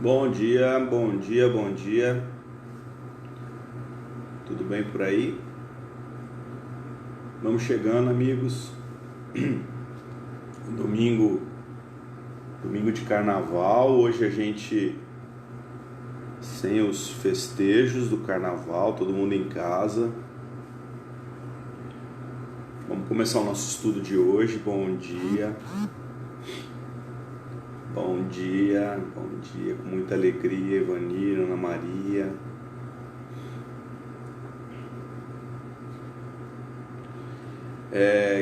Bom dia, bom dia, bom dia. Tudo bem por aí? Vamos chegando, amigos. Domingo de carnaval. Hoje a gente sem os festejos do carnaval, todo mundo em casa. Vamos começar o nosso estudo de hoje. Bom dia. Bom dia, com muita alegria, Evanir, Ana Maria.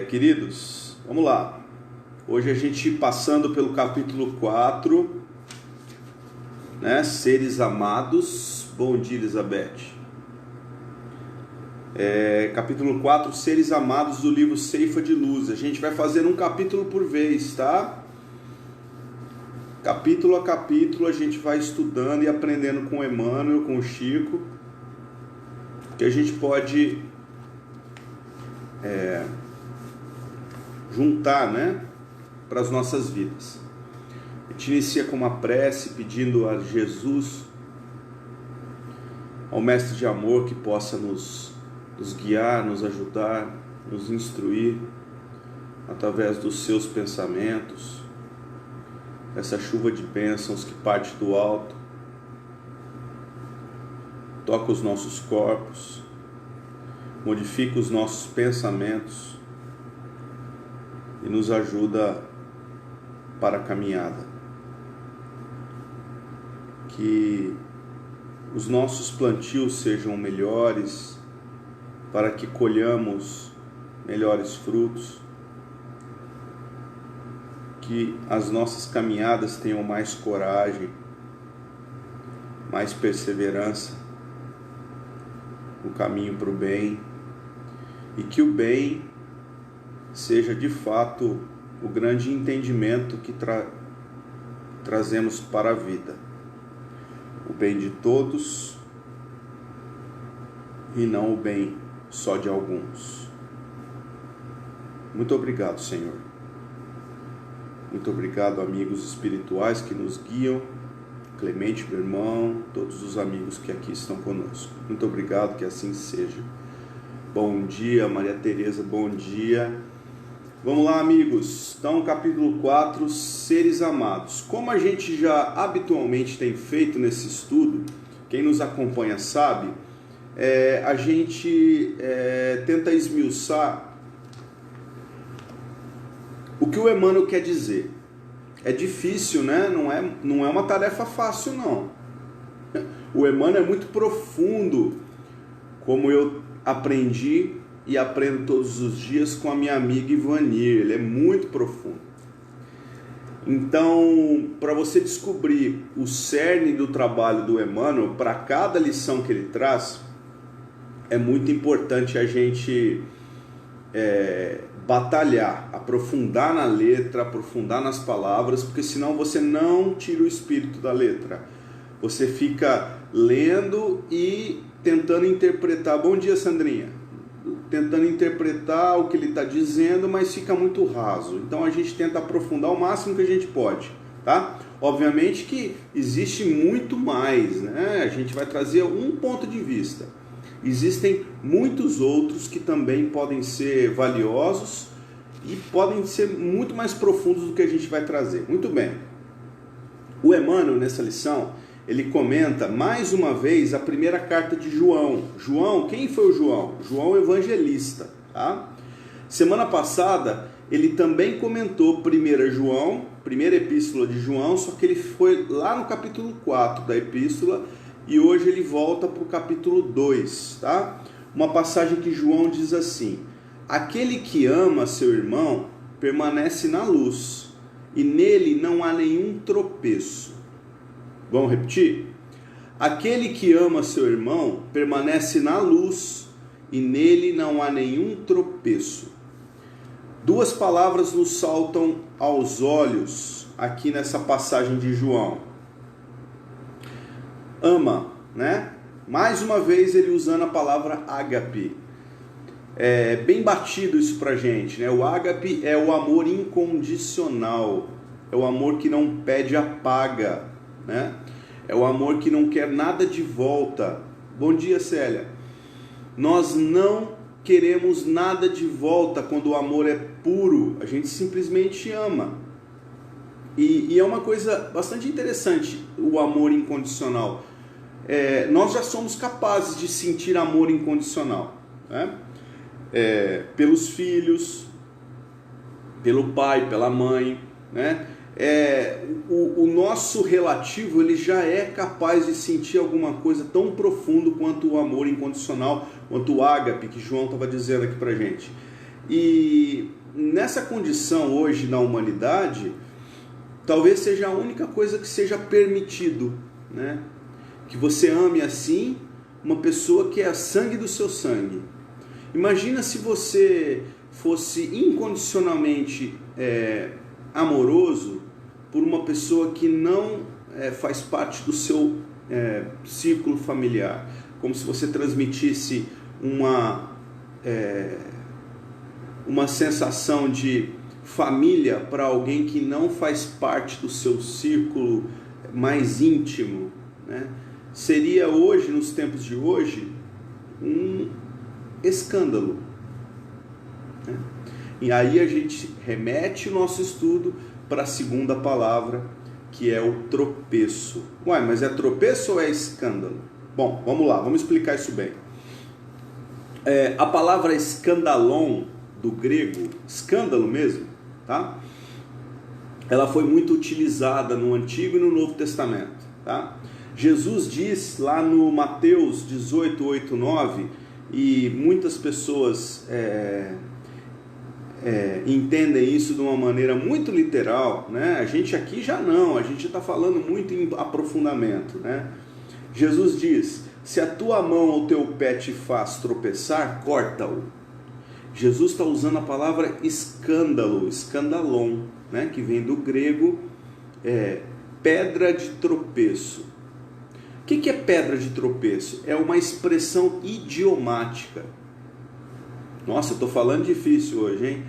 Queridos, vamos lá. Hoje a gente passando pelo capítulo 4, né? Seres amados. Bom dia, Elizabeth. Capítulo 4, Seres amados, do livro Ceifa de Luz. A gente vai fazer um capítulo por vez, tá? Capítulo a capítulo a gente vai estudando e aprendendo com o Emmanuel, com o Chico, que a gente pode juntar, né, para as nossas vidas. A gente inicia com uma prece pedindo a Jesus, ao Mestre de Amor, que possa nos guiar, nos ajudar, nos instruir através dos seus pensamentos, essa chuva de bênçãos que parte do alto, toca os nossos corpos, modifica os nossos pensamentos e nos ajuda para a caminhada. Que os nossos plantios sejam melhores, para que colhamos melhores frutos, que as nossas caminhadas tenham mais coragem, mais perseverança no caminho para o bem, e que o bem seja de fato o grande entendimento que trazemos para a vida, o bem de todos e não o bem só de alguns. Muito obrigado, Senhor. Muito obrigado, amigos espirituais que nos guiam, Clemente, meu irmão, todos os amigos que aqui estão conosco. Muito obrigado, que assim seja. Bom dia, Maria Tereza, bom dia. Vamos lá, amigos. Então, capítulo 4, Seres Amados. Como a gente já habitualmente tem feito nesse estudo, quem nos acompanha sabe, a gente tenta esmiuçar o que o Emmanuel quer dizer. É difícil, né? Não é uma tarefa fácil, não. O Emmanuel é muito profundo, como eu aprendi e aprendo todos os dias com a minha amiga Ivanir. Ele é muito profundo. Então, para você descobrir o cerne do trabalho do Emmanuel, para cada lição que ele traz, é muito importante a gente batalhar, aprofundar na letra, aprofundar nas palavras, porque senão você não tira o espírito da letra. Você fica lendo e tentando interpretar. Bom dia, Sandrinha. Tentando interpretar o que ele está dizendo, mas fica muito raso. Então a gente tenta aprofundar o máximo que a gente pode, tá? Obviamente que existe muito mais, né? A gente vai trazer um ponto de vista. Existem muitos outros que também podem ser valiosos e podem ser muito mais profundos do que a gente vai trazer. Muito bem. O Emmanuel, nessa lição, ele comenta mais uma vez a primeira carta de João. João, quem foi o João? João Evangelista, tá? Semana passada, ele também comentou 1 João, primeira epístola de João, só que ele foi lá no capítulo 4 da epístola, e hoje ele volta para o capítulo 2, tá? Uma passagem que João diz assim: aquele que ama seu irmão permanece na luz, e nele não há nenhum tropeço. Vamos repetir? Aquele que ama seu irmão permanece na luz, e nele não há nenhum tropeço. Duas palavras nos saltam aos olhos aqui nessa passagem de João. Ama, né? Mais uma vez ele usando a palavra ágape. É bem batido isso pra gente, né? O ágape é o amor incondicional, é o amor que não pede a paga, né? é o amor que não quer nada de volta. Bom dia, Célia. Nós não queremos nada de volta quando o amor é puro, a gente simplesmente ama. E é uma coisa bastante interessante o amor incondicional. Nós já somos capazes de sentir amor incondicional, né? Pelos filhos, pelo pai, pela mãe, né? O nosso relativo, ele já é capaz de sentir alguma coisa tão profundo quanto o amor incondicional, quanto o ágape que João estava dizendo aqui pra gente. E nessa condição hoje na humanidade, talvez seja a única coisa que seja permitido, né? Que você ame assim uma pessoa que é sangue do seu sangue. Imagina se você fosse incondicionalmente amoroso por uma pessoa que não faz parte do seu círculo familiar, como se você transmitisse uma sensação de família para alguém que não faz parte do seu círculo mais íntimo, né? Seria hoje, nos tempos de hoje, um escândalo, né? E aí a gente remete o nosso estudo para a segunda palavra, que é o tropeço. Ué, mas é tropeço ou é escândalo? Bom, vamos lá, vamos explicar isso bem. A palavra escandalon, do grego, escândalo mesmo, tá? Ela foi muito utilizada no Antigo e no Novo Testamento, tá? Jesus diz lá no Mateus 18, 8, 9, e muitas pessoas entendem isso de uma maneira muito literal, né? A gente aqui já não, a gente está falando muito em aprofundamento, né? Jesus diz: se a tua mão ou teu pé te faz tropeçar, corta-o. Jesus está usando a palavra escândalo, escandalon, né? Que vem do grego pedra de tropeço. O que é pedra de tropeço? É uma expressão idiomática. Nossa, eu estou falando difícil hoje, hein?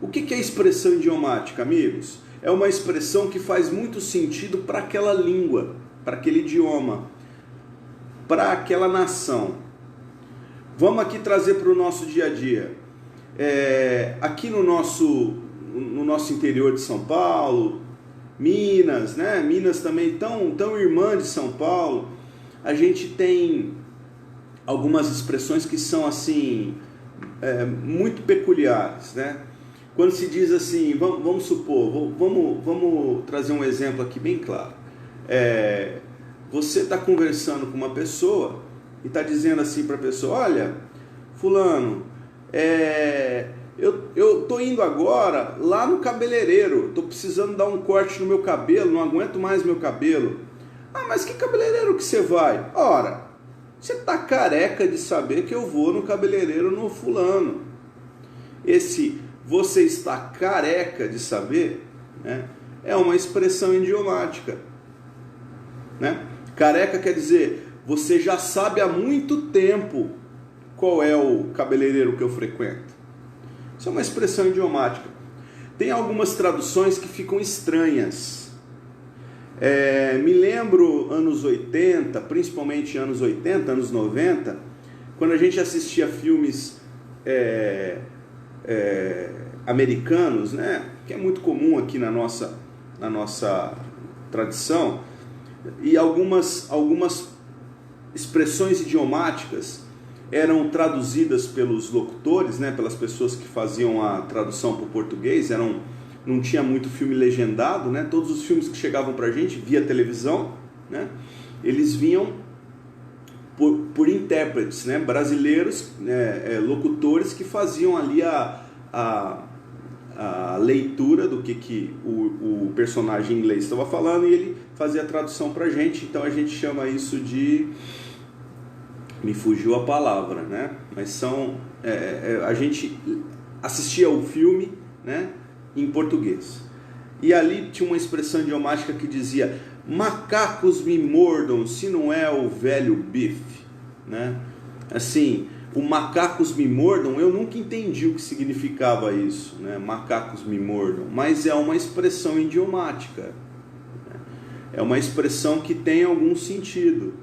O que é expressão idiomática, amigos? É uma expressão que faz muito sentido para aquela língua, para aquele idioma, para aquela nação. Vamos aqui trazer para o nosso dia a dia. Aqui no nosso interior de São Paulo, Minas, né? Minas também tão irmã de São Paulo. A gente tem algumas expressões que são assim muito peculiares, né? Quando se diz assim, vamos supor, vamos trazer um exemplo aqui bem claro. Você está conversando com uma pessoa e está dizendo assim para a pessoa: olha, fulano, eu tô indo agora lá no cabeleireiro, tô precisando dar um corte no meu cabelo, não aguento mais meu cabelo. Ah, mas que cabeleireiro que você vai? Ora, você tá careca de saber que eu vou no cabeleireiro no fulano. Esse você está careca de saber, né, é uma expressão idiomática, né? Careca quer dizer, você já sabe há muito tempo qual é o cabeleireiro que eu frequento. Isso é uma expressão idiomática. Tem algumas traduções que ficam estranhas. Me lembro anos 80, principalmente anos 80, anos 90, quando a gente assistia filmes americanos, né, que é muito comum aqui na nossa tradição, e algumas expressões idiomáticas eram traduzidas pelos locutores, né, pelas pessoas que faziam a tradução para o português. Não tinha muito filme legendado, né? Todos os filmes que chegavam para a gente via televisão, né, eles vinham por intérpretes, né, brasileiros, locutores que faziam ali a leitura do que o personagem em inglês estava falando, e ele fazia a tradução para a gente. Então a gente chama isso de... Me fugiu a palavra, né? Mas a gente assistia o filme, né, em português. E ali tinha uma expressão idiomática que dizia: macacos me mordam se não é o velho bife, né? Assim, o macacos me mordam, eu nunca entendi o que significava isso, né? Macacos me mordam, mas é uma expressão idiomática, né? É uma expressão que tem algum sentido.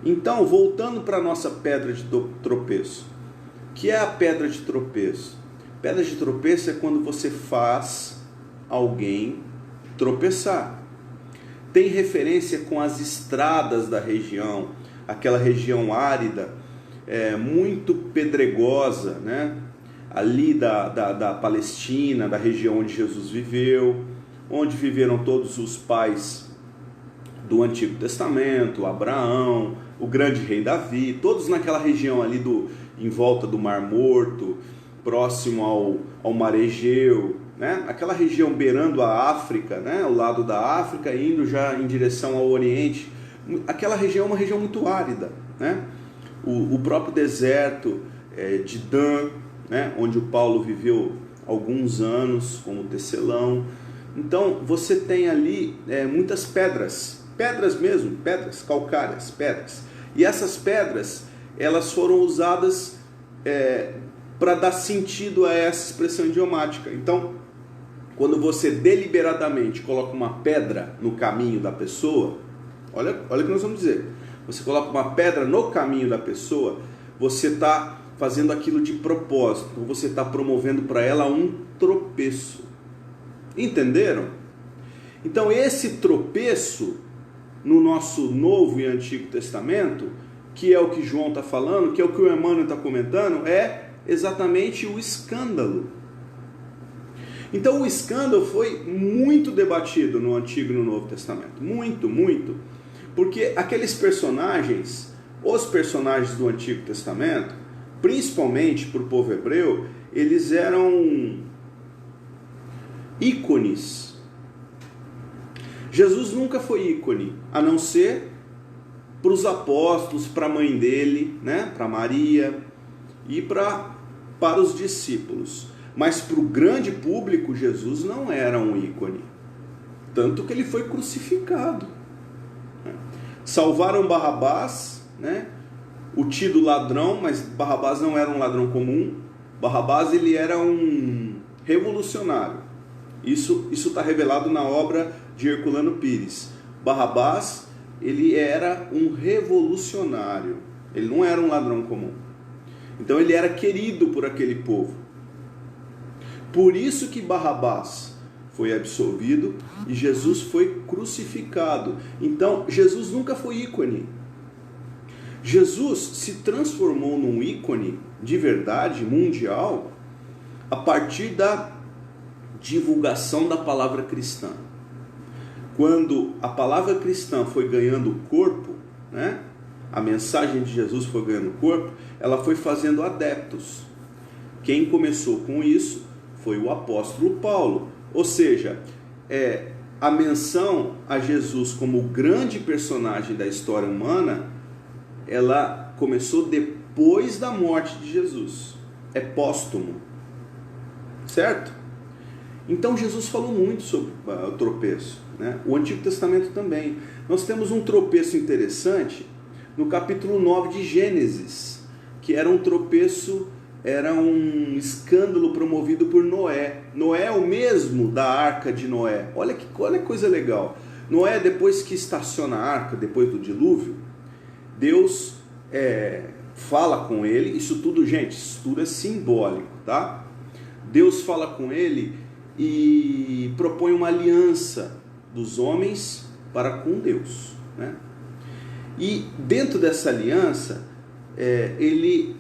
Então, voltando para a nossa pedra de tropeço. O que é a pedra de tropeço? Pedra de tropeço é quando você faz alguém tropeçar. Tem referência com as estradas da região, aquela região árida, muito pedregosa, né? Ali da Palestina, da região onde Jesus viveu, onde viveram todos os pais do Antigo Testamento, Abraão, o grande rei Davi, todos naquela região ali em volta do Mar Morto, próximo ao Mar Egeu, né? Aquela região beirando a África, né? O lado da África, indo já em direção ao Oriente. Aquela região é uma região muito árida, né? O próprio deserto de Dan, né? Onde o Paulo viveu alguns anos como tecelão. Então você tem ali muitas pedras mesmo, pedras calcárias, pedras. E essas pedras, elas foram usadas para dar sentido a essa expressão idiomática. Então, quando você deliberadamente coloca uma pedra no caminho da pessoa, olha o que nós vamos dizer. Você coloca uma pedra no caminho da pessoa, você está fazendo aquilo de propósito, você está promovendo para ela um tropeço. Entenderam? Então esse tropeço no nosso Novo e Antigo Testamento, que é o que João está falando, que é o que o Emmanuel está comentando, é exatamente o escândalo. Então o escândalo foi muito debatido no Antigo e no Novo Testamento. Muito, muito. Porque aqueles personagens, os personagens do Antigo Testamento, principalmente para o povo hebreu, eles eram ícones. Jesus nunca foi ícone, a não ser para os apóstolos, para a mãe dele, né? Para Maria e para os discípulos. Mas para o grande público, Jesus não era um ícone. Tanto que ele foi crucificado. Salvaram Barrabás, né? O tido ladrão, mas Barrabás não era um ladrão comum. Barrabás ele era um revolucionário. Isso está revelado na obra de Herculano Pires. Barrabás ele era um revolucionário. Ele não era um ladrão comum. Então ele era querido por aquele povo. Por isso que Barrabás foi absolvido e Jesus foi crucificado. Então Jesus nunca foi ícone. Jesus se transformou num ícone de verdade mundial a partir da divulgação da palavra cristã. Quando a palavra cristã foi ganhando corpo, né? A mensagem de Jesus foi ganhando corpo, ela foi fazendo adeptos. Quem começou com isso foi o apóstolo Paulo. Ou seja, a menção a Jesus como o grande personagem da história humana, ela começou depois da morte de Jesus. É póstumo. Certo? Então Jesus falou muito sobre o tropeço, né? O Antigo Testamento também. Nós temos um tropeço interessante no capítulo 9 de Gênesis, que era um tropeço, era um escândalo promovido por Noé. Noé é o mesmo da arca de Noé. Olha que coisa legal. Noé, depois que estaciona a arca, depois do dilúvio, Deus fala com ele. Isso tudo, gente, isso tudo é simbólico, tá? Deus fala com ele e propõe uma aliança dos homens para com Deus, né? E dentro dessa aliança, ele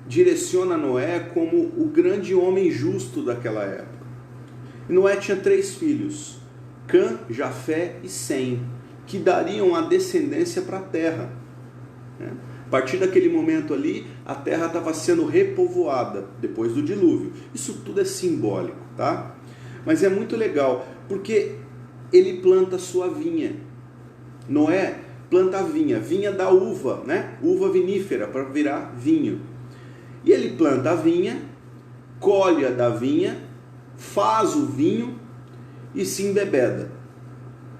direciona Noé como o grande homem justo daquela época. E Noé tinha 3 filhos, Cã, Jafé e Sem, que dariam a descendência para a terra, né? A partir daquele momento ali, a terra estava sendo repovoada depois do dilúvio. Isso tudo é simbólico, tá? Mas é muito legal, porque ele planta sua vinha. Noé planta a vinha da uva, né? Uva vinífera para virar vinho. E ele planta a vinha, colhe da vinha, faz o vinho e se embebeda,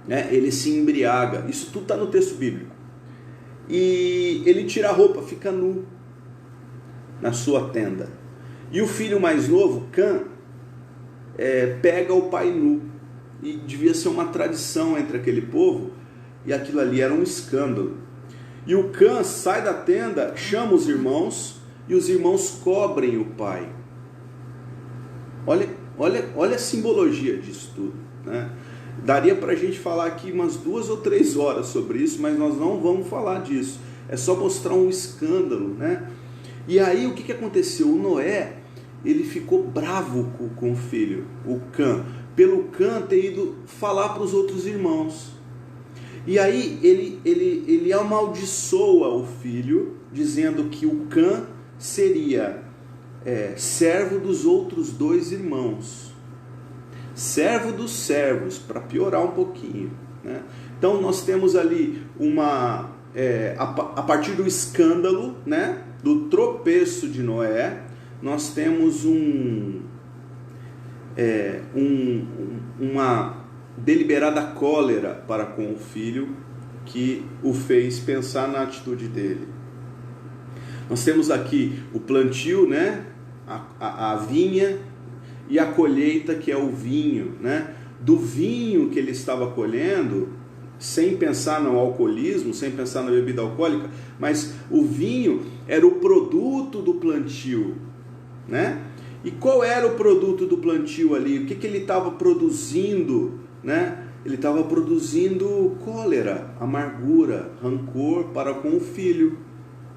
né? Ele se embriaga. Isso tudo está no texto bíblico. E ele tira a roupa, fica nu na sua tenda. E o filho mais novo, Cã, pega o pai nu e devia ser uma tradição entre aquele povo, e aquilo ali era um escândalo. E o Cã sai da tenda, chama os irmãos, e os irmãos cobrem o pai. Olha a simbologia disso tudo, né? Daria para a gente falar aqui umas 2 ou 3 horas sobre isso, mas nós não vamos falar disso. É só mostrar um escândalo, né? E aí o que aconteceu? O Noé, ele ficou bravo com o filho, o Cã, pelo Cã ter ido falar para os outros irmãos. E aí ele amaldiçoa o filho, dizendo que o Cã seria servo dos outros 2 irmãos. Servo dos servos, para piorar um pouquinho, né? Então nós temos ali a partir do escândalo, né, do tropeço de Noé, nós temos uma deliberada cólera para com o filho, que o fez pensar na atitude dele. Nós temos aqui o plantio, né, a vinha, e a colheita, que é o vinho, né? Do vinho que ele estava colhendo, sem pensar no alcoolismo, sem pensar na bebida alcoólica, mas o vinho era o produto do plantio, né? E qual era o produto do plantio ali? O que ele estava produzindo, né? Ele estava produzindo cólera, amargura, rancor para com o filho,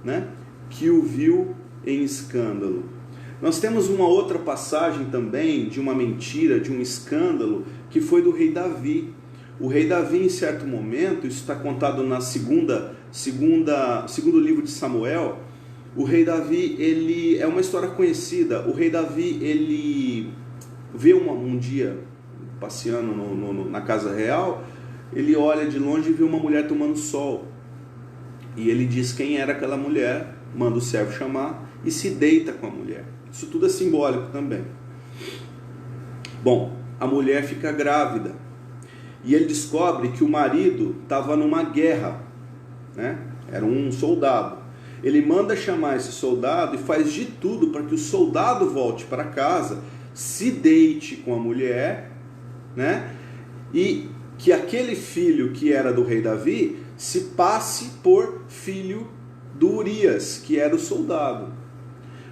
né? Que o viu em escândalo. Nós temos uma outra passagem também de uma mentira, de um escândalo, que foi do rei Davi. O rei Davi, em certo momento, isso está contado na segundo livro de Samuel. O rei Davi, ele é uma história conhecida. O rei Davi, ele vê um dia, passeando na casa real, ele olha de longe e vê uma mulher tomando sol. E ele diz quem era aquela mulher, manda o servo chamar e se deita com a mulher. Isso tudo é simbólico também. Bom, a mulher fica grávida e ele descobre que o marido estava numa guerra, né? Era um soldado. Ele manda chamar esse soldado e faz de tudo para que o soldado volte para casa, se deite com a mulher, né? E que aquele filho que era do rei Davi se passe por filho do Urias, que era o soldado.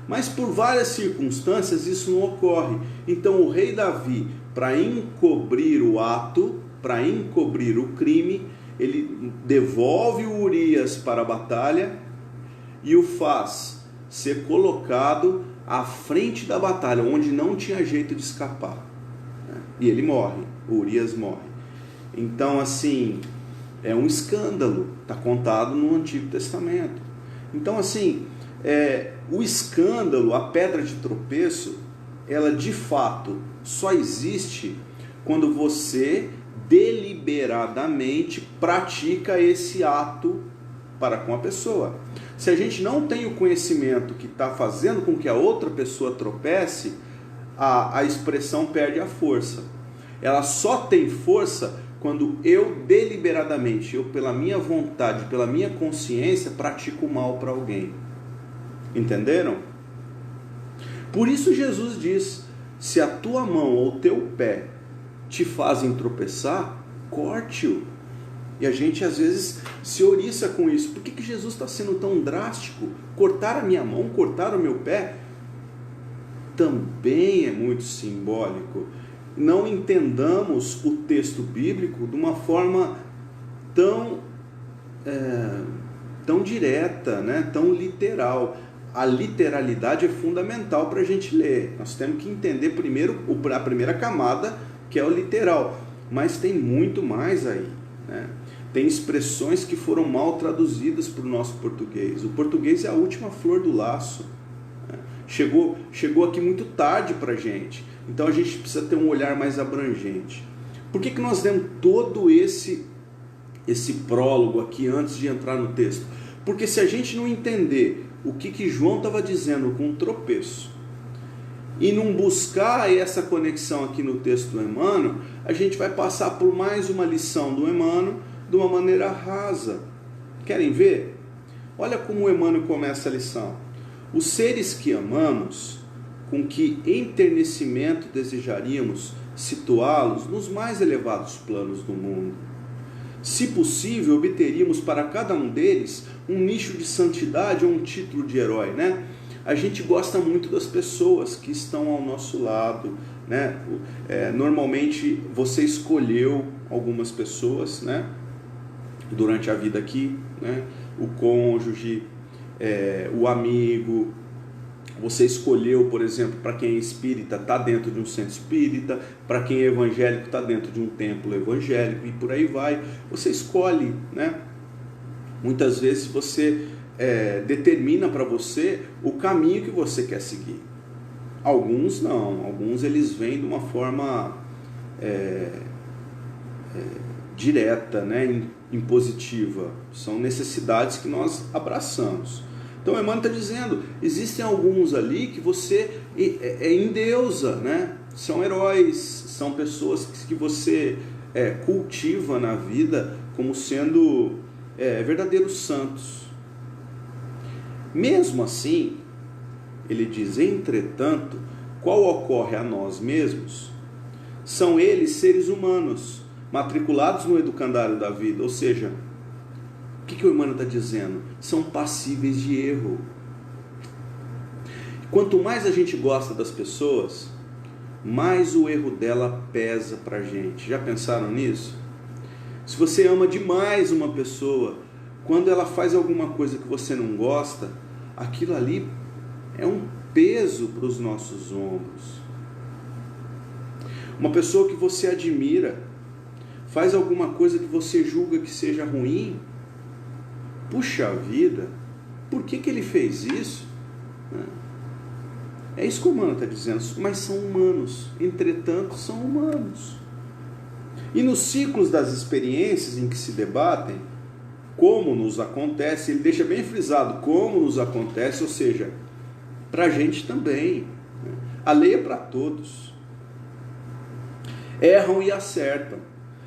Mas por várias circunstâncias isso não ocorre. Então o rei Davi, para encobrir o ato, para encobrir o crime, ele devolve o Urias para a batalha e o faz ser colocado à frente da batalha, onde não tinha jeito de escapar. E ele morre, o Urias morre. Então, assim, é um escândalo, está contado no Antigo Testamento. Então, assim, o escândalo, a pedra de tropeço, ela de fato só existe quando você deliberadamente pratica esse ato para com a pessoa. Se a gente não tem o conhecimento que está fazendo com que a outra pessoa tropece, a expressão perde a força. Ela só tem força quando eu deliberadamente, eu pela minha vontade, pela minha consciência, pratico mal para alguém. Entenderam? Por isso Jesus diz: se a tua mão ou o teu pé te fazem tropeçar, corte-o. E a gente às vezes se ouriça com isso. Por que Jesus está sendo tão drástico? Cortar a minha mão, cortar o meu pé, também é muito simbólico. Não entendamos o texto bíblico de uma forma tão direta, né? Tão literal. A literalidade é fundamental para a gente ler. Nós temos que entender primeiro a primeira camada, que é o literal. Mas tem muito mais aí, né? Tem expressões que foram mal traduzidas para o nosso português. O português é a última flor do laço, né? Chegou aqui muito tarde para a gente. Então a gente precisa ter um olhar mais abrangente. Por que nós demos todo esse prólogo aqui antes de entrar no texto? Porque se a gente não entender o que João estava dizendo com o tropeço e não buscar essa conexão aqui no texto do Emmanuel, a gente vai passar por mais uma lição do Emmanuel de uma maneira rasa. Querem ver? Olha como o Emmanuel começa a lição. Os seres que amamos, com que enternecimento desejaríamos situá-los nos mais elevados planos do mundo. Se possível, obteríamos para cada um deles um nicho de santidade ou um título de herói, né? A gente gosta muito das pessoas que estão ao nosso lado, né? Normalmente você escolheu algumas pessoas, né? Durante a vida aqui, né? O cônjuge, o amigo. Você escolheu, por exemplo, para quem é espírita, está dentro de um centro espírita, para quem é evangélico, está dentro de um templo evangélico, e por aí vai. Você escolhe, né? Muitas vezes você determina para você o caminho que você quer seguir. Alguns não, alguns eles vêm de uma forma direta, né? Impositiva. São necessidades que nós abraçamos. Então Emmanuel está dizendo, existem alguns ali que você endeusa, né? São heróis, são pessoas que você cultiva na vida como sendo verdadeiros santos. Mesmo assim, ele diz, entretanto, qual ocorre a nós mesmos? São eles seres humanos, matriculados no educandário da vida, ou seja, o que o Emmanuel está dizendo? São passíveis de erro. Quanto mais a gente gosta das pessoas, mais o erro dela pesa para a gente. Já pensaram nisso? Se você ama demais uma pessoa, quando ela faz alguma coisa que você não gosta, aquilo ali é um peso para os nossos ombros. Uma pessoa que você admira faz alguma coisa que você julga que seja ruim, puxa vida, por que ele fez isso? É isso que o Emmanuel está dizendo, mas são humanos, entretanto são humanos. E nos ciclos das experiências em que se debatem, como nos acontece, ele deixa bem frisado, como nos acontece, ou seja, para a gente também. A lei é para todos. Erram e acertam,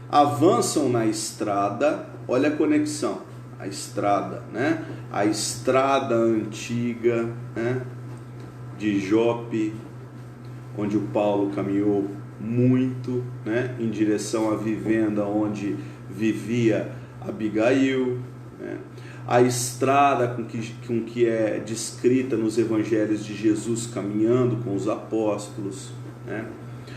avançam na estrada, olha a conexão. A estrada, né? A estrada antiga, né? De Jope, onde o Paulo caminhou muito, né? Em direção à vivenda onde vivia Abigail, né? A estrada com que é descrita nos evangelhos de Jesus caminhando com os apóstolos, né?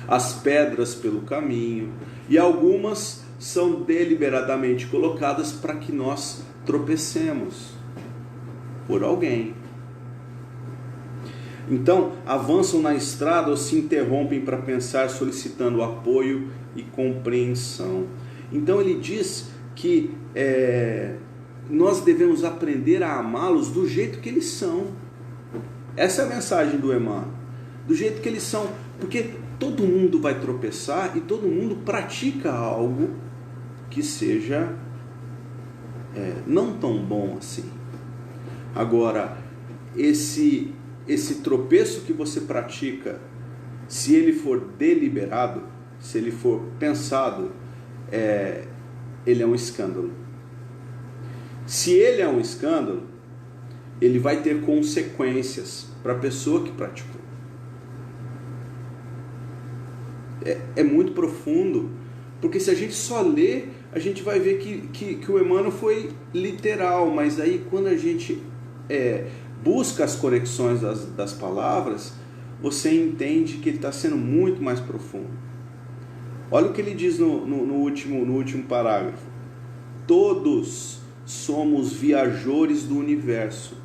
As pedras pelo caminho, e algumas são deliberadamente colocadas para que nós tropecemos por alguém. Então, avançam na estrada ou se interrompem para pensar, solicitando apoio e compreensão. Então ele diz que nós devemos aprender a amá-los do jeito que eles são. Essa é a mensagem do Emmanuel. Do jeito que eles são. Porque todo mundo vai tropeçar e todo mundo pratica algo que seja não tão bom assim. Agora, esse tropeço que você pratica, se ele for deliberado, se ele for pensado, ele é um escândalo. Se ele é um escândalo, ele vai ter consequências para a pessoa que praticou. É muito profundo, porque se a gente só lê, a gente vai ver que o Emmanuel foi literal, mas aí quando a gente busca as conexões das palavras, você entende que ele está sendo muito mais profundo. Olha o que ele diz no último parágrafo. Todos somos viajores do universo,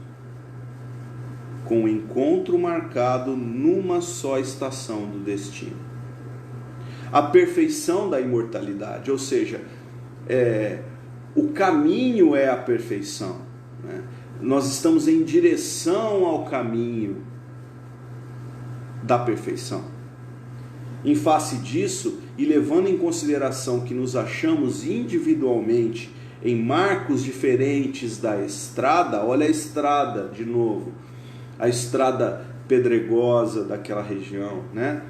com o encontro marcado numa só estação do destino. A perfeição da imortalidade, ou seja, o caminho é a perfeição, né? Nós estamos em direção ao caminho da perfeição. Em face disso, e levando em consideração que nos achamos individualmente em marcos diferentes da estrada, olha a estrada de novo, a estrada pedregosa daquela região, né?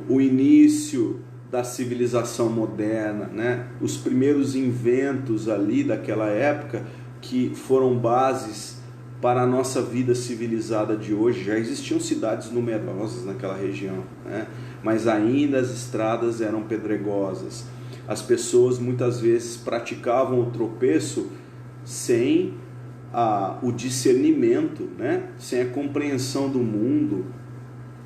O início da civilização moderna, né? Os primeiros inventos ali daquela época que foram bases para a nossa vida civilizada de hoje. Já existiam cidades numerosas naquela região, né? Mas ainda as estradas eram pedregosas. As pessoas muitas vezes praticavam o tropeço sem o discernimento, né? Sem a compreensão do mundo,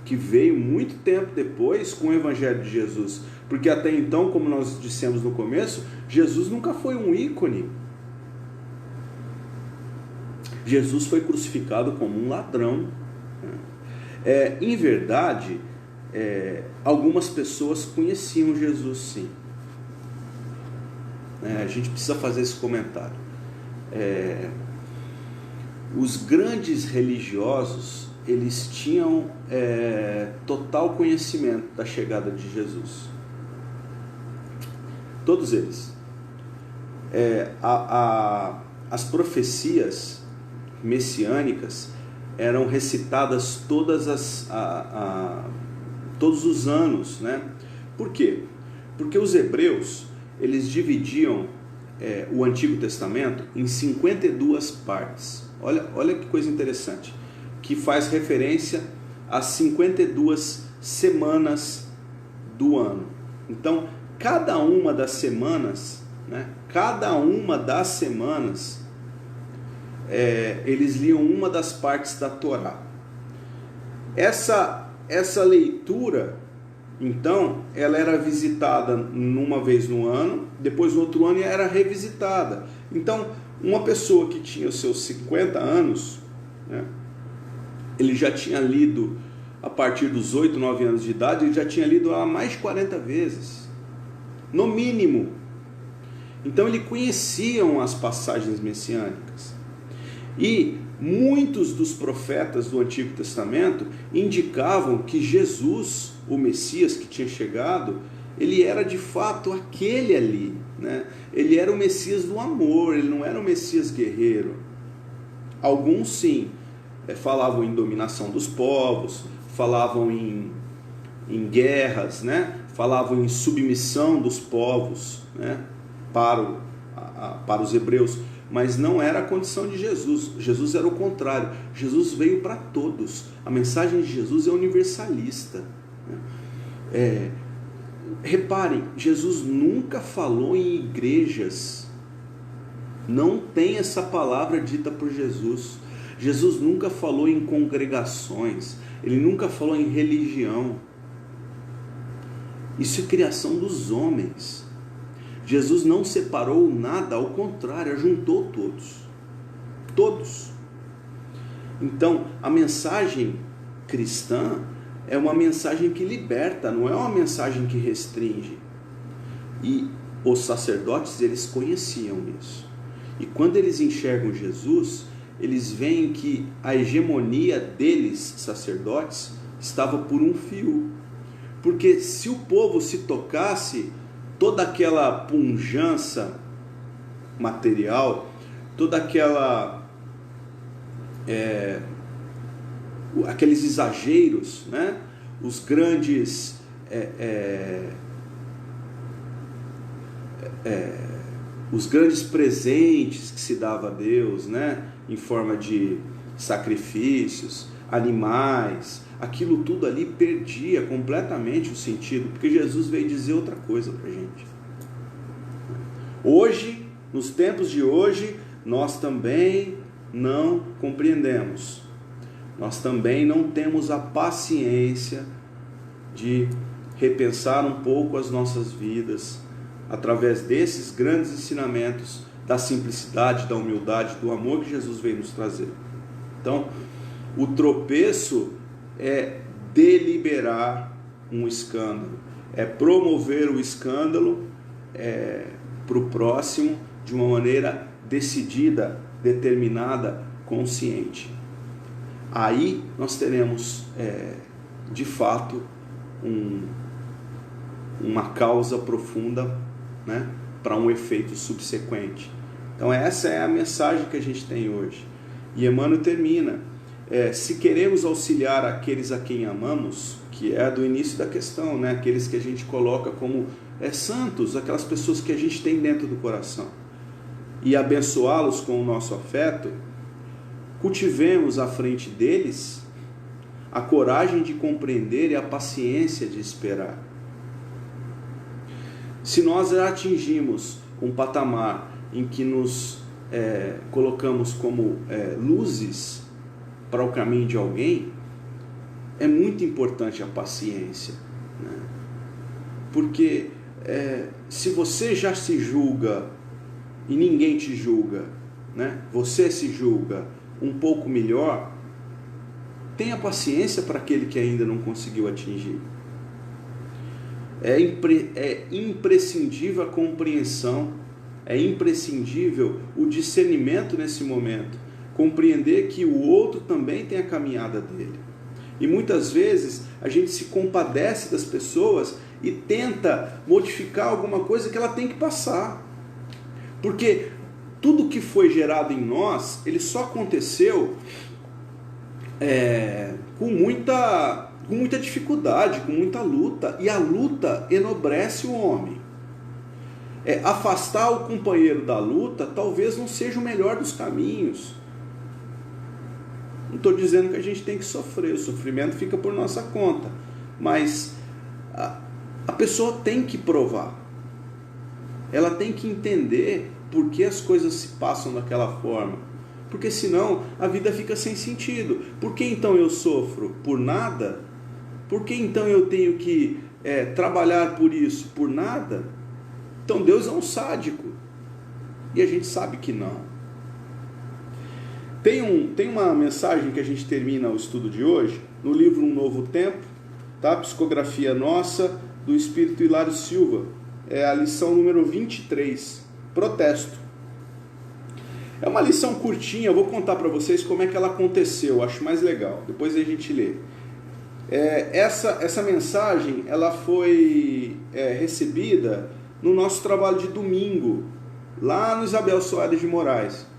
que veio muito tempo depois com o Evangelho de Jesus. Porque até então, como nós dissemos no começo, Jesus nunca foi um ícone. Jesus foi crucificado como um ladrão. Em verdade, algumas pessoas conheciam Jesus, sim. A gente precisa fazer esse comentário. Os grandes religiosos, eles tinham total conhecimento da chegada de Jesus. Todos eles. As profecias messiânicas eram recitadas todos os anos, né? Por quê? Porque os hebreus, eles dividiam o Antigo Testamento em 52 partes. Olha que coisa interessante, que faz referência às 52 semanas do ano. Então, cada uma das semanas, né? Eles liam uma das partes da Torá. Essa leitura, então, ela era visitada uma vez no ano, depois no outro ano era revisitada. Então, uma pessoa que tinha os seus 50 anos, né, ele já tinha lido, a partir dos 8, 9 anos de idade, ele já tinha lido ela mais de 40 vezes, no mínimo. Então, ele conheciam as passagens messiânicas. E muitos dos profetas do Antigo Testamento indicavam que Jesus, o Messias que tinha chegado, ele era de fato aquele ali, né? Ele era o Messias do amor, ele não era o Messias guerreiro. Alguns sim, falavam em dominação dos povos, falavam em guerras, né? Falavam em submissão dos povos, né? Para os hebreus. Mas não era a condição de Jesus. Jesus era o contrário. Jesus veio para todos. A mensagem de Jesus é universalista. Reparem, Jesus nunca falou em igrejas. Não tem essa palavra dita por Jesus. Jesus nunca falou em congregações. Ele nunca falou em religião. Isso é criação dos homens. Jesus não separou nada, ao contrário, juntou todos. Todos. Então, a mensagem cristã é uma mensagem que liberta, não é uma mensagem que restringe. E os sacerdotes, eles conheciam isso. E quando eles enxergam Jesus, eles veem que a hegemonia deles, sacerdotes, estava por um fio. Porque se o povo se tocasse, toda aquela pujança material, toda aqueles exageros, né? Os grandes presentes que se dava a Deus, né? Em forma de sacrifícios, animais, aquilo tudo ali perdia completamente o sentido, porque Jesus veio dizer outra coisa para a gente. Hoje, nos tempos de hoje, nós também não compreendemos, nós também não temos a paciência de repensar um pouco as nossas vidas, através desses grandes ensinamentos, da simplicidade, da humildade, do amor que Jesus veio nos trazer. Então, o tropeço é deliberar um escândalo, é promover o escândalo para o próximo de uma maneira decidida, determinada, consciente. Aí nós teremos de fato uma causa profunda, né, para um efeito subsequente. Então essa é a mensagem que a gente tem hoje. E Emmanuel termina: se queremos auxiliar aqueles a quem amamos, que é do início da questão, né? Aqueles que a gente coloca como santos, aquelas pessoas que a gente tem dentro do coração, e abençoá-los com o nosso afeto, cultivemos à frente deles a coragem de compreender e a paciência de esperar. Se nós atingimos um patamar em que nos colocamos como luzes para o caminho de alguém, é muito importante a paciência, né? Porque se você já se julga e ninguém te julga, né? Você se julga um pouco melhor, tenha paciência para aquele que ainda não conseguiu atingir. É imprescindível a compreensão, é imprescindível o discernimento nesse momento, compreender que o outro também tem a caminhada dele. E muitas vezes a gente se compadece das pessoas e tenta modificar alguma coisa que ela tem que passar. Porque tudo que foi gerado em nós, ele só aconteceu com muita dificuldade, com muita luta. E a luta enobrece o homem. Afastar o companheiro da luta talvez não seja o melhor dos caminhos. Não estou dizendo que a gente tem que sofrer, o sofrimento fica por nossa conta, mas a pessoa tem que provar, ela tem que entender por que as coisas se passam daquela forma, porque senão a vida fica sem sentido. Por que então eu sofro? Por nada? Por que então eu tenho que trabalhar por isso? Por nada? Então Deus é um sádico, e a gente sabe que não. Tem uma mensagem que a gente termina o estudo de hoje, no livro Um Novo Tempo, tá? Psicografia nossa, do Espírito Hilário Silva. É a lição número 23, protesto. É uma lição curtinha, eu vou contar para vocês como é que ela aconteceu, acho mais legal, depois a gente lê. Essa mensagem, ela foi recebida no nosso trabalho de domingo, lá no Isabel Soares de Moraes.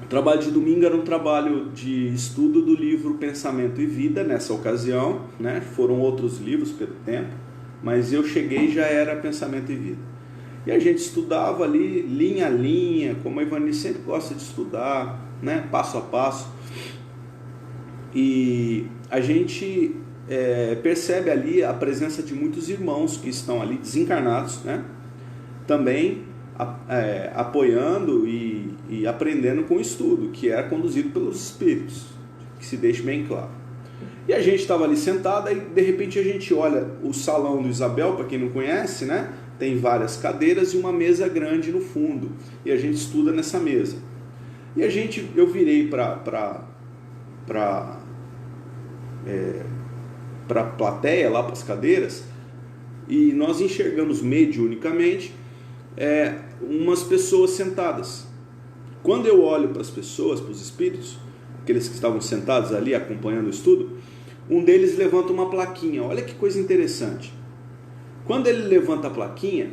O trabalho de domingo era um trabalho de estudo do livro Pensamento e Vida, nessa ocasião, né? Foram outros livros pelo tempo, mas eu cheguei e já era Pensamento e Vida. E a gente estudava ali, linha a linha, como a Ivani sempre gosta de estudar, né? Passo a passo. E a gente percebe ali a presença de muitos irmãos que estão ali desencarnados, né? Também apoiando e aprendendo com o estudo, que era conduzido pelos espíritos, que se deixe bem claro. E a gente estava ali sentado, e de repente a gente olha o salão do Isabel, para quem não conhece, né? Tem várias cadeiras e uma mesa grande no fundo, e a gente estuda nessa mesa. E eu virei para a plateia, lá para as cadeiras, e nós enxergamos mediunicamente umas pessoas sentadas. Quando eu olho para as pessoas, para os espíritos, aqueles que estavam sentados ali acompanhando o estudo, um deles levanta uma plaquinha. Olha que coisa interessante. Quando ele levanta a plaquinha,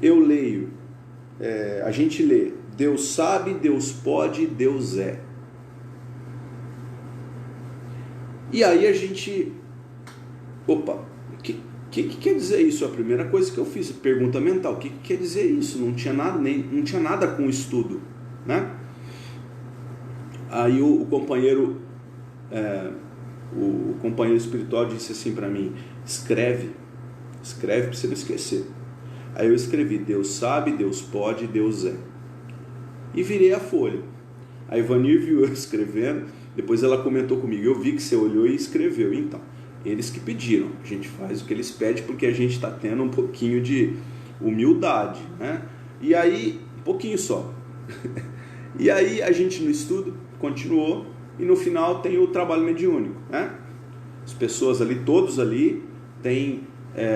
eu leio, a gente lê: Deus sabe, Deus pode, Deus é. E aí a gente, opa, o que quer dizer isso? A primeira coisa que eu fiz, pergunta mental, o que quer dizer isso? Não tinha nada com o estudo, né? Aí o companheiro espiritual disse assim para mim: escreve para você não esquecer. Aí eu escrevi: Deus sabe, Deus pode, Deus é. E virei a folha. A Ivani viu eu escrevendo, depois ela comentou comigo: eu vi que você olhou e escreveu. Então, eles que pediram, a gente faz o que eles pedem, porque a gente está tendo um pouquinho de humildade, né? E aí, um pouquinho só. E aí a gente no estudo continuou, e no final tem o trabalho mediúnico, né? As pessoas ali, todos ali, têm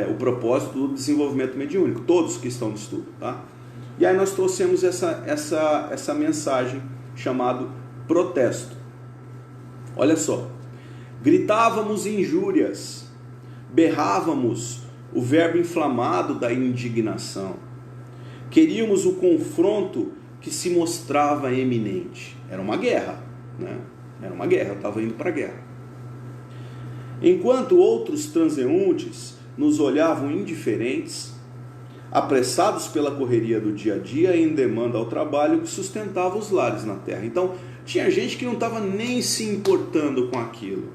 o propósito do desenvolvimento mediúnico, todos que estão no estudo, tá? E aí nós trouxemos essa mensagem chamada protesto. Olha só: gritávamos injúrias, berrávamos o verbo inflamado da indignação, queríamos o confronto que se mostrava eminente. Era uma guerra, né? Era uma guerra, eu estava indo para a guerra. Enquanto outros transeuntes nos olhavam indiferentes, apressados pela correria do dia a dia em demanda ao trabalho que sustentava os lares na terra. Então, tinha gente que não estava nem se importando com aquilo.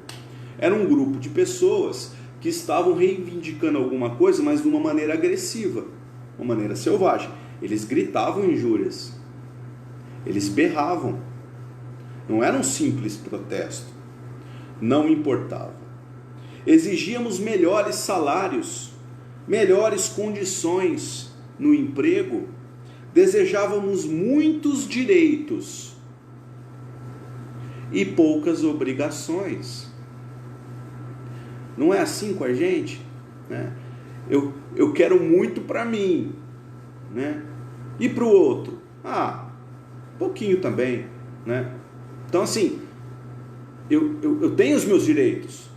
Era um grupo de pessoas que estavam reivindicando alguma coisa, mas de uma maneira agressiva, uma maneira selvagem. Eles gritavam injúrias, eles berravam. Não era um simples protesto, não importava. Exigíamos melhores salários, melhores condições no emprego, desejávamos muitos direitos e poucas obrigações. Não é assim com a gente, né? Eu quero muito para mim, né? E para o outro? Pouquinho também, né? Então assim, eu tenho os meus direitos,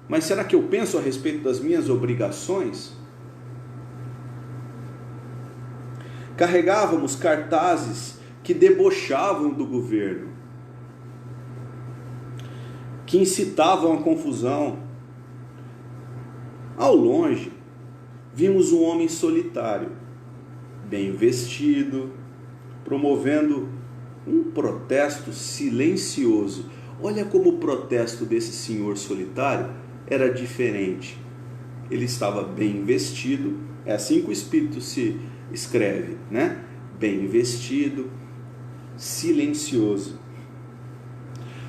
mas será que eu penso a respeito das minhas obrigações? Carregávamos cartazes que debochavam do governo, que incitavam a confusão. Ao longe, vimos um homem solitário, bem vestido, promovendo um protesto silencioso. Olha como o protesto desse senhor solitário era diferente. Ele estava bem vestido, é assim que o Espírito se escreve, né? Bem vestido, silencioso.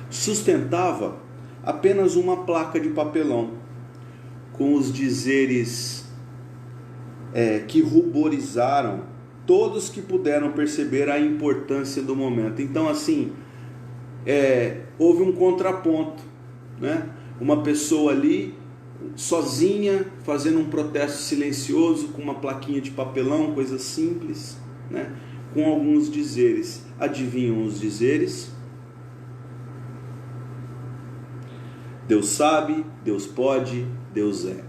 Sustentava apenas uma placa de papelão, com os dizeres que ruborizaram todos que puderam perceber a importância do momento. Então, assim, houve um contraponto, né? Uma pessoa ali, sozinha, fazendo um protesto silencioso, com uma plaquinha de papelão, coisa simples, né? Com alguns dizeres. Adivinham os dizeres? Deus sabe, Deus pode, Deus é.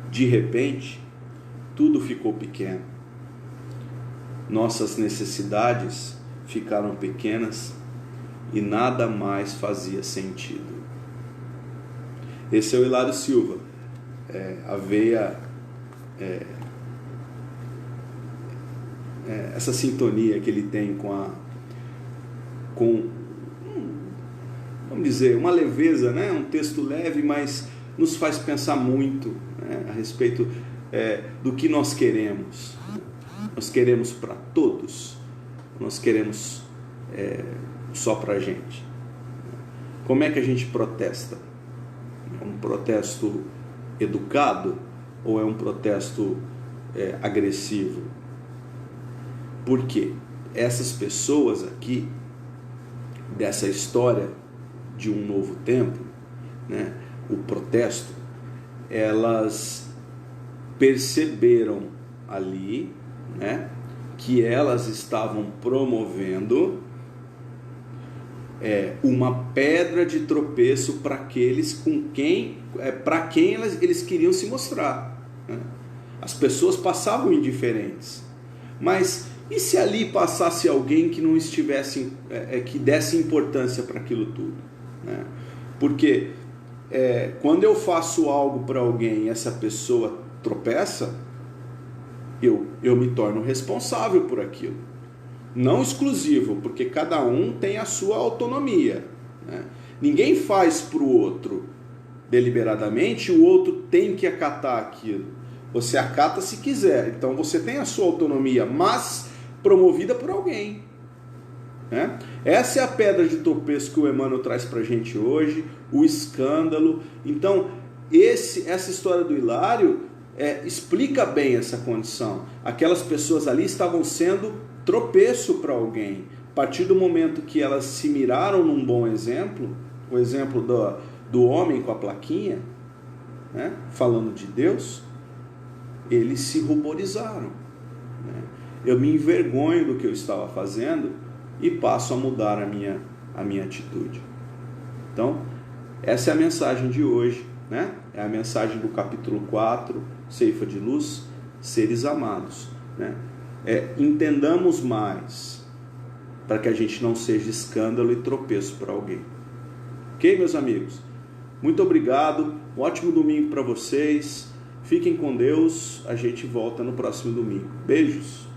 De repente, tudo ficou pequeno. Nossas necessidades ficaram pequenas e nada mais fazia sentido. Esse é o Hilário Silva. A veia, essa sintonia que ele tem com vamos dizer, uma leveza, né? Um texto leve, mas nos faz pensar muito, né? A respeito do que nós queremos. Nós queremos para todos, nós queremos só para a gente. Como é que a gente protesta? É um protesto educado ou é um protesto agressivo? Por quê? Essas pessoas aqui, dessa história de um novo tempo, né, o protesto, elas perceberam ali, né, que elas estavam promovendo uma pedra de tropeço para aqueles para quem eles queriam se mostrar, né? As pessoas passavam indiferentes, mas e se ali passasse alguém que não estivesse, que desse importância para aquilo tudo, né? Porque quando eu faço algo para alguém e essa pessoa tropeça, eu me torno responsável por aquilo. Não exclusivo, porque cada um tem a sua autonomia, né? Ninguém faz para o outro deliberadamente, o outro tem que acatar aquilo. Você acata se quiser, então você tem a sua autonomia, mas promovida por alguém, né? Essa é a pedra de tropeço que o Emmanuel traz para a gente hoje, o escândalo. Então, essa história do Hilário explica bem essa condição. Aquelas pessoas ali estavam sendo tropeço para alguém. A partir do momento que elas se miraram num bom exemplo, o exemplo do homem com a plaquinha, né, falando de Deus, eles se ruborizaram, né? Eu me envergonho do que eu estava fazendo e passo a mudar a minha atitude. Então, essa é a mensagem de hoje, né? É a mensagem do capítulo 4, Ceifa de Luz, seres amados, né? Entendamos mais, para que a gente não seja escândalo e tropeço para alguém. Ok, meus amigos? Muito obrigado, um ótimo domingo para vocês, Fiquem com Deus, a gente volta no próximo domingo. Beijos!